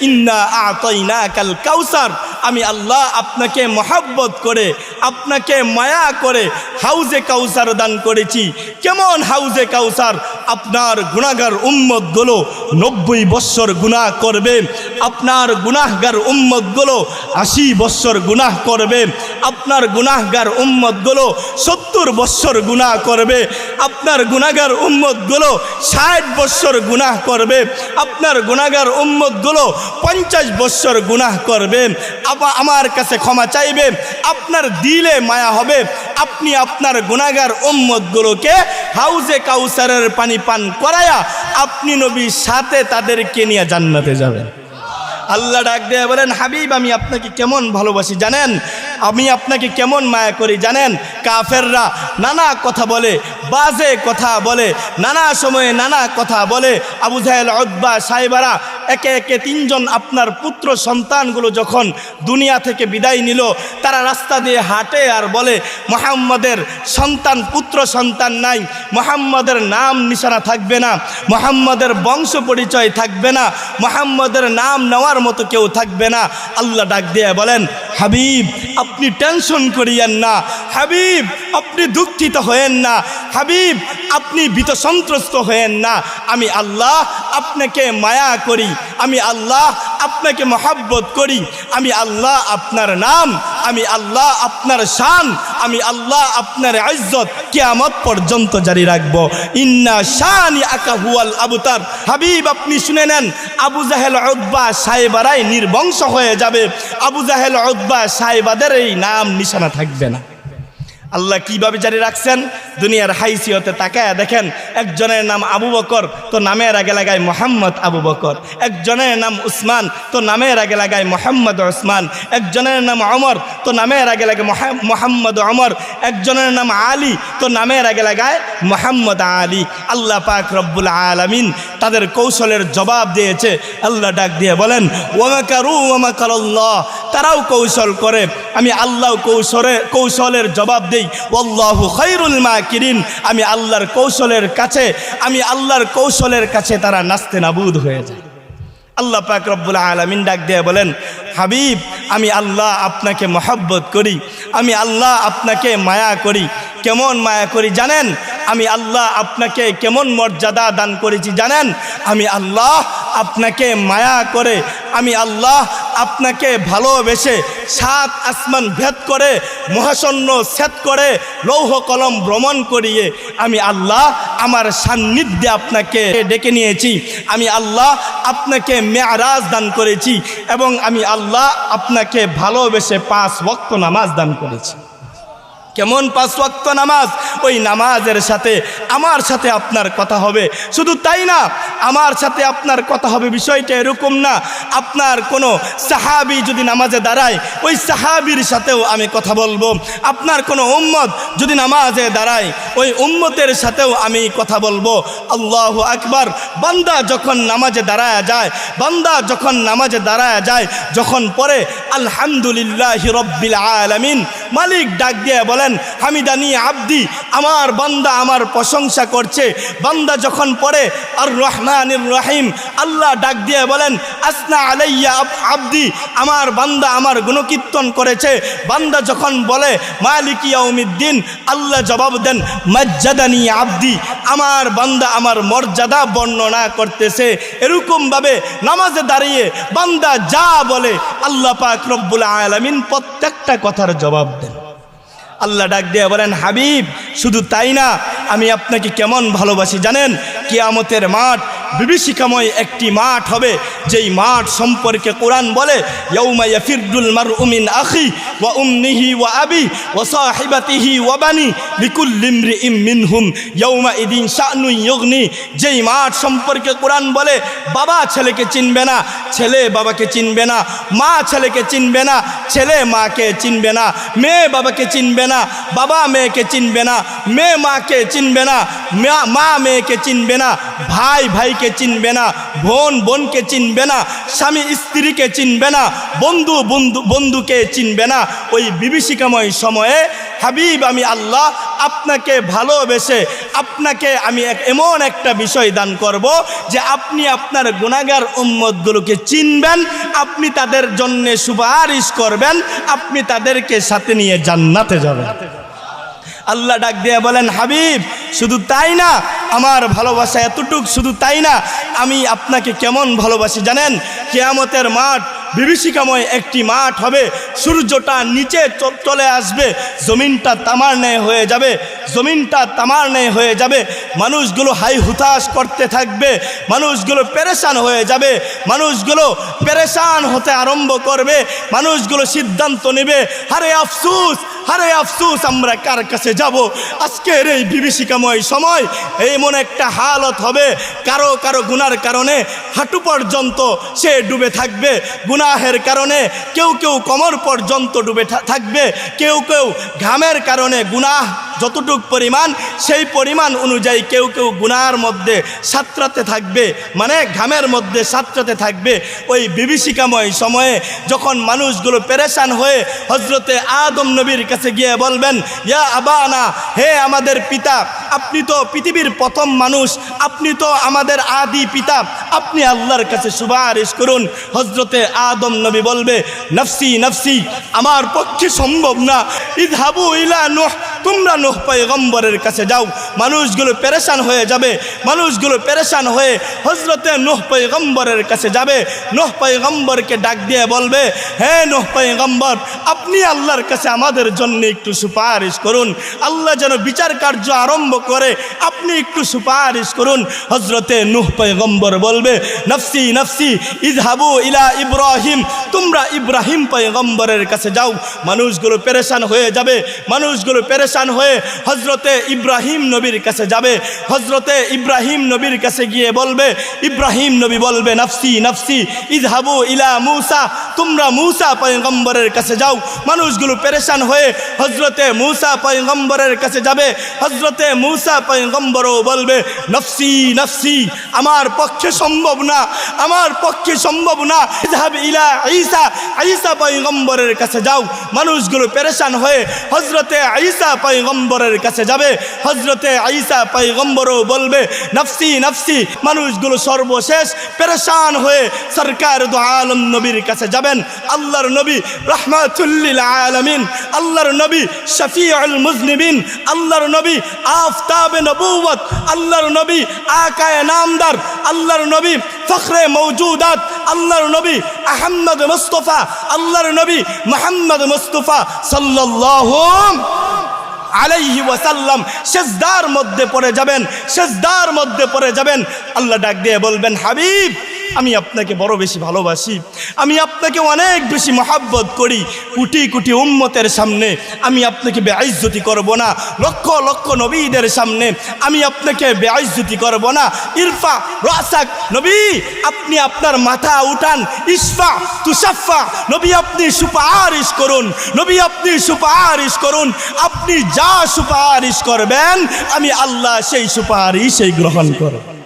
ইন্না আতাইনাকাল কাউসার, আমি আল্লাহ আপনাকে মহব্বত করে, আপনাকে মায়া করে হাউজে কাউসার দান করেছি। কেমন হাউজে কাউসার? আপনার গুনাহগার উম্মতগুলো 90 বৎসর গুনাহ করবে, আপনার গুনাহগার উম্মতগুলো 80 বৎসর গুনাহ করবে, আপনার গুনাহগার উম্মতগুলো 70 বৎসর গুনাহ করবে, আপনার গুনাহগার উম্মতগুলো 60 বৎসর গুনাহ করবে, আপনার গুনাহগার উম্মতগুলো 50 বৎসর গুনাহ করবে। আমার কাছে ক্ষমা চাইবে, আপনার দিলে মায়া হবে, আপনি আপনার গুনাহগার উম্মতগুলোকে হাউজে কাউসারের পানি পান করায়া আপনি নবীর সাথে তাদেরকে নিয়ে জান্নাতে যাবেন। আল্লাহ ডাক দিয়ে বলেন, হাবিব আমি আপনাকে কেমন ভালোবাসি জানেন, আমি আপনাকে কেমন মায়া করি জানেন। কাফেররা নানা কথা বলে, বাজে কথা বলে, নানা সময়ে নানা কথা বলে। আবু জাহেল, উতবা, সাইবারা একে একে 3 জন আপনার পুত্র সন্তানগুলো যখন দুনিয়া থেকে বিদায় নিল, তারা রাস্তা দিয়ে হাঁটে আর বলে মুহাম্মাদের সন্তান, পুত্র সন্তান নাই, মুহাম্মাদের নাম নিশানা থাকবে না, মুহাম্মাদের বংশ পরিচয় থাকবে না, মুহাম্মাদের নাম নেওয়ার মতো কেউ থাকবে না। আল্লাহ ডাক দিয়ে বলেন, হাবিব আপনি টেনশন করিয়েন না, হাবিব আপনি দুঃখিত হয়েন না, হাবিব আপনি ভীত সন্ত্রস্ত হয়েন না। আমি আল্লাহ আপনাকে মায়া করি, আমি আল্লাহ আপনাকে মহব্বত করি, আমি আল্লাহ আপনার নাম, আমি আল্লাহ আপনার শান, আমি আল্লাহ আপনার ইজ্জত কিয়ামত পর্যন্ত জারি রাখব। ইন্না শানি আকা হুয়াল আবতার। হাবিব আপনি শুনে নেন, আবু জাহেল, উতবা, সাইবারাই নির্বংশ হয়ে যাবে, আবু জাহেল, উতবা, সাইবাদের এই নাম নিশানা থাকবে না। আল্লাহ কিভাবে জারি রাখছেন? দুনিয়ার হাইসিয়তে তাকায় দেখেন, একজনের নাম আবু বকর তো নামের আগে লাগায় মোহাম্মদ আবু বকর, একজনের নাম উসমান তো নামের আগে লাগায় মোহাম্মদ উসমান, একজনের নাম ওমর তো নামের আগে লাগে মোহাম্মদ ওমর, একজনের নাম আলী তো নামের আগে লাগায় মোহাম্মদ আলী। আল্লাহ পাক রব্বুল আলামিন তাদের কৌশলের জবাব দিয়েছে। আল্লাহ ডাক দিয়ে বলেন, ওয়ামাকারু ওয়ামাকারাল্লাহ, তারাও কৌশল করে, আমি আল্লাহ কৌশলের জবাব দেই। ওয়াল্লাহু খায়রুল মাকিরিন, আমি আল্লাহর কৌশলের কাছে, আমি আল্লাহর কৌশলের কাছে তারা নাস্তে নাবুদ হয়ে যায়। আল্লাহ পাক রব্বুল আলামিন ডাক দিয়ে বলেন, হাবিব আমি আল্লাহ আপনাকে মহব্বত করি, আমি আল্লাহ আপনাকে মায়া করি। কেমন মায়া করি জানেন? আমি আল্লাহ আপনাকে কেমন মর্যাদা দান করেছি জানেন? আমি আল্লাহ আপনাকে মায়া করে, আমি আল্লাহ আপনাকে ভালোবেসে 7 আসমান ভেদ করে, মহাশূন্য ছেদ করে, লৌহ কলম ভ্রমণ করিয়ে আমি আল্লাহ আমার সান্নিধ্যে আপনাকে ডেকে নিয়েছি। আমি আল্লাহ আপনাকে মেরাজ দান করেছি এবং আমি আল্লাহ আপনাকে ভালোবেসে 5 ওয়াক্ত নামাজ দান করেছি। কেমন 5 ওয়াক্ত নামাজ? ওই নামাজের সাথে আমার সাথে আপনার কথা হবে। শুধু তাই না, আমার সাথে আপনার কথা হবে বিষয়টা এরকম না, আপনার কোনো সাহাবী যদি নামাজে দাঁড়ায় ওই সাহাবীর সাথেও আমি কথা বলবো, আপনার কোনো উম্মত যদি নামাজে দাঁড়ায় ওই উম্মতের সাথেও আমি কথা বলবো। আল্লাহু আকবার। বান্দা যখন নামাজে দাঁড়ায় যায়, বান্দা যখন নামাজে দাঁড়ায় যায়, যখন পড়ে আলহামদুলিল্লাহি রাব্বিল আলামিন, মালিক ডাক দিয়ে বলেন, হামিদানি আব্দি, আমার বান্দা আমার প্রশংসা করছে। বান্দা যখন পড়ে আর রহমানির রহিম, আল্লাহ ডাক দিয়ে বলেন, আসনা আলাইয়া আব্দি, আমার বান্দা আমার গুণকীর্তন করেছে। বান্দা যখন বলে মালিক ইয়াউমিদ্দিন, আল্লাহ জবাব দেন, মাজ্জাদানি আব্দি, আমার বান্দা আমার মর্যাদা বর্ণনা করতেছে। এরকমভাবে নামাজে দাঁড়িয়ে বান্দা যা বলে আল্লাহ পাক রব্বুল আলামিন প্রত্যেকটা কথার জবাব দেন। আল্লাহ ডাক দিয়ে বলেন, হাবিব শুধু তাই না, আমি আপনাকে কেমন ভালোবাসি জানেন? কিয়ামতের মাঠ বিভীষিকাময় একটি মাঠ হবে, যেই মাঠ সম্পর্কে কোরআন বলে, ইয়াউমা ইয়াফিরুল মারউ মিন আখি ওয়া উম্মিহি ওয়া আবি ওয়া সাহিবাতিহি ওয়া বানি লিকুল্লি ইমরিইম মিনহুম ইয়াউমা ইদিন শানুন ইউগনি। যেই মাঠ সম্পর্কে কোরআন বলে, বাবা ছেলেকে চিনবে না, ছেলে বাবাকে চিনবে না, মা ছেলেকে চিনবে না, ছেলে মাকে চিনবে না, মেয়ে বাবাকে চিনবে না, বাবা মেয়েকে চিনবে না, মেয়ে মাকে চিনবে না, মা মেয়েকে চিনবে না, ভাই ভাইকে চিনবে না, বোন বোনকে চিনবে না, স্বামী স্ত্রীকে চিনবে না, বন্ধু বন্ধুকে চিনবে না। ওই বিভীষিকাময় সময়ে হাবিব আমি আল্লাহ আপনাকে ভালোবেসে আপনাকে আমি এমন একটা বিষয় দান করব যে আপনি আপনার গুনাহগার উম্মতগুলোকে চিনবেন, আপনি তাদের জন্য সুপারিশ করবেন, আপনি তাদেরকে সাথে নিয়ে জান্নাতে যাবেন। আল্লাহ ডাক দিয়ে বলেন, হাবিব শুধু তাই না, আমার ভালোবাসা এতটুক শুধু তাই না, আমি আপনাকে কেমন ভালোবাসি জানেন? কিয়ামতের মাঠ বিভীষিকাময় একটি মাঠ হবে, সূর্যটা নিচে চলে আসবে, জমিনটা তামার ন্যায় হয়ে যাবে, জমিনটা তামার ন্যায় হয়ে যাবে, মানুষগুলো হাই হুতাশ করতে থাকবে, মানুষগুলো পেরেশান হয়ে যাবে, মানুষগুলো পেরেশান হতে আরম্ভ করবে, মানুষগুলো সিদ্ধান্ত নেবে, হারে আফসুস, হারে আফসুস, আমরা কার কাছে যাব? আজকের এই বিভীষিকাময় সময় এমন একটা হালত হবে, কারো কারো গুনার কারণে হাঁটু পর্যন্ত সে ডুবে থাকবে, গুনাহের কারণে কেউ কেউ কোমর পর্যন্ত ডুবে থাকবে, কেউ কেউ ঘামের কারণে গুনাহ যতটুক পরিমাণ সেই পরিমাণ অনুযায়ী কেউ কেউ গুনার মধ্যে সাঁতরাতে থাকবে, মানে ঘামের মধ্যে সাঁতরাতে থাকবে। ওই বিভীষিকাময় সময়ে যখন মানুষগুলো পেরেশান হয়ে হজরতে আদম নবীর কাছে গিয়ে বলবেন, ইয়া আবানা, হে আমাদের পিতা, আপনি তো পৃথিবীর প্রথম মানুষ, আপনি তো আমাদের আদি পিতা, আপনি আল্লাহর কাছে সুপারিশ করুন। হজরতে আদম নবী বলবে, নফসি নফসি, আমার পক্ষে সম্ভব না, ইযহাবু ইলা নূহ, তোমরা নূহ পয়গম্বরের কাছে যাও। মানুষগুলো পেরেশান হয়ে যাবে, মানুষগুলো পেরেশান হয়ে হজরতে নূহ পয়গম্বরের কাছে যাবে। নূহ পয়গম্বরকে ডাক দিয়ে বলবে, হে নূহ পয়গম্বর, আপনি আল্লাহর কাছে আমাদের জন্য একটু সুপারিশ করুন, আল্লাহ যেন বিচার কার্য আরম্ভ করে, আপনি একটু সুপারিশ করুন। হজরতে নূহ পয়গম্বর বলবে, নফসি নফসি, ইযহাবু ইলা ইব্রাহিম, তোমরা ইব্রাহিম পয়গম্বরের কাছে যাও। মানুষগুলো পেরেশান হয়ে যাবে, মানুষগুলো পেরেশান হয়ে হজরতে ইব্রাহিম নবীর কাছে যাবে। হজরতে ইব্রাহিম নবীর কাছে গিয়ে বলবে, ইব্রাহিম নবী বলবে, নফসি নফসি, ইযহাবু ইলা মূসা, তোমরা মূসা পয়গম্বরের কাছে যাও। মানুষগুলো পেরেশান হয়ে হজরতে মূসা পয়গম্বরের কাছে যাবে। হজরতে মূসা পয়গম্বরও বলবে, নফসি নফসি, আমার পক্ষে সম্ভব না, আমার পক্ষে সম্ভব না, ইযহাব ইলা ঈসা, ঈসা পয়গম্বরের কাছে যাও। মানুষগুলো পেরেশান হয়ে হজরতে ঈসা পয়গম্বরের কাছে যাবে। হজরতে ঈসা পয়গম্বরও বলবে, নফসি নফসি। মানুষগুলো সর্বশেষ পেরেশান হয়ে সরকার দু আলম নবীর কাছে যাবেন। আল্লাহর নবী রাহমাতুল লিল আলামিন, আল্লাহর নবী শফিউল মুজনিবিন, আল্লাহর নবী আফতাবে নবুওয়াত, আল্লাহর নবী আকায়ে নামদার, আল্লাহর নবী ফখরে মওজুদাত, আল্লাহর নবী আহমদ মুস্তাফা, আল্লাহর নবী মুহাম্মদ মুস্তাফা সাল্লাল্লাহু আলাইহি ওয়াসাল্লাম সিজদার মধ্যে পড়ে যাবেন, সিজদার মধ্যে পড়ে যাবেন। আল্লাহ ডাক দিয়ে বলবেন, হাবিব আমি আপনাকে বড় বেশি ভালোবাসি, আমি আপনাকে অনেক বেশি মহাব্বত করি, কোটি কোটি উম্মতের সামনে আমি আপনাকে বেইজ্জতি করব না, লক্ষ লক্ষ নবীদের সামনে আমি আপনাকে বেইজ্জতি করব না। ইরফা রাসাক, নবী আপনি আপনার মাথা উঠান, ইশফা তুশাফা, নবী আপনি সুপারিশ করুন, নবী আপনি সুপারিশ করুন, আপনি যা সুপারিশ করবেন আমি আল্লাহ সেই সুপারিশই গ্রহণ করব।